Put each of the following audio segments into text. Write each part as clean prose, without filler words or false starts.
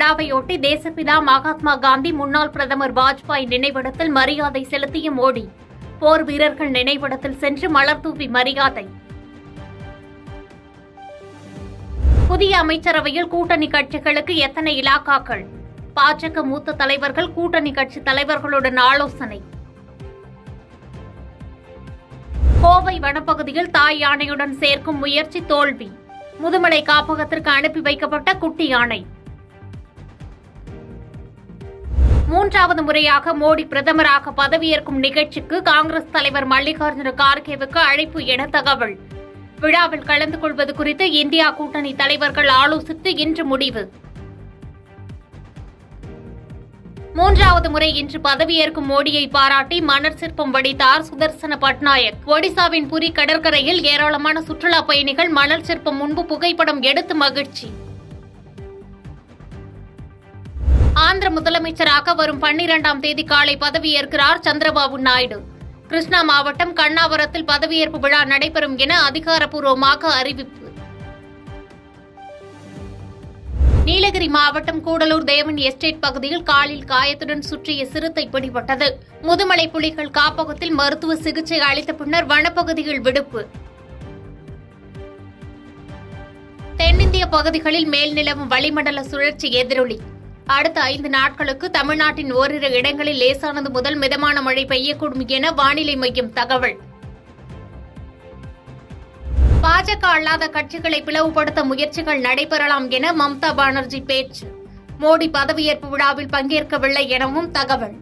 விழாவையொட்டி தேசப்பிதா மகாத்மா காந்தி, முன்னாள் பிரதமர் வாஜ்பாய் நினைவிடத்தில் மரியாதை செலுத்திய மோடி. போர் வீரர்கள் நினைவிடத்தில் சென்று மலர் தூவி மரியாதை. புதிய அமைச்சரவையில் கூட்டணி கட்சிகளுக்கு எத்தனை இலாக்காக்கள்? பாஜக மூத்த தலைவர்கள் கூட்டணி கட்சி தலைவர்களுடன் ஆலோசனை. கோவை வனப்பகுதியில் தாய் யானையுடன் சேர்க்கும் முயற்சி தோல்வி. முதுமலை காப்பகத்திற்கு அனுப்பி வைக்கப்பட்ட குட்டி யானை. 3வது முறையாக மோடி பிரதமராக பதவியேற்கும் நிகழ்ச்சிக்கு காங்கிரஸ் தலைவர் மல்லிகார்ஜுன கார்கேவுக்கு அழைப்பு என தகவல். விழாவில் கலந்து கொள்வது குறித்து இந்தியா கூட்டணி தலைவர்கள் ஆலோசித்து இன்று முடிவு. 3வது முறை இன்று பதவியேற்கும் மோடியை பாராட்டி மணற் சிற்பம் வடித்தார் சுதர்சன பட்நாயக். ஒடிசாவின் புரி கடற்கரையில் ஏராளமான சுற்றுலா பயணிகள் மணல் சிற்பம் முன்பு புகைப்படம் எடுத்து மகிழ்ச்சி. ஆந்திர முதலமைச்சராக வரும் 12ஆம் தேதி காலை பதவியேற்கிறார் சந்திரபாபு நாயுடு. கிருஷ்ணா மாவட்டம் கண்ணாவரத்தில் பதவியேற்பு விழா நடைபெறும் என அதிகாரப்பூர்வமாக அறிவிப்பு. நீலகிரி மாவட்டம் கூடலூர் தேவன் எஸ்டேட் பகுதியில் காலில் காயத்துடன் சுற்றிய சிறுத்தை பிடிபட்டது. முதுமலை புலிகள் காப்பகத்தில் மருத்துவ சிகிச்சை அளித்த பின்னர் வனப்பகுதியில் விடுப்பு. தென்னிந்திய பகுதிகளில் மேல் நிலவும் வளிமண்டல சுழற்சி எதிரொலி. அடுத்த 5 நாட்களுக்கு தமிழ்நாட்டின் ஓரிரு இடங்களில் லேசானது முதல் மிதமான மழை பெய்யக்கூடும் என வானிலை மையம் தகவல். பாஜக அல்லாத கட்சிகளை பிளவுபடுத்த முயற்சிகள் நடைபெறலாம் என மம்தா பானர்ஜி பேச்சு. மோடி பதவியேற்பு விழாவில் பங்கேற்கவில்லை எனவும் தகவல்.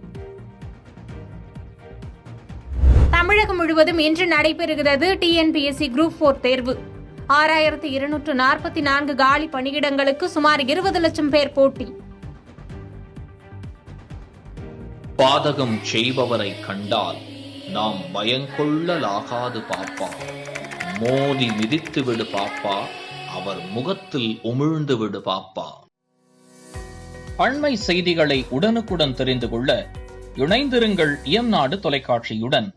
தமிழகம் முழுவதும் இன்று நடைபெறுகிறது டிஎன்பிஎஸ்சி குரூப் 4 தேர்வு. 6244 காலி பணியிடங்களுக்கு சுமார் 20 லட்சம் பேர் போட்டி. பாதகம் செய்பவரை கண்டால் நாம் பயங்கொள்ளலாகாது பாப்பா. மோதி மிதித்து விடு பாப்பா, அவர் முகத்தில் உமிழ்ந்து விடு பாப்பா. அண்மை செய்திகளை உடனுக்குடன் தெரிந்து கொள்ள இணைந்திருங்கள் இயம்நாடு தொலைக்காட்சியுடன்.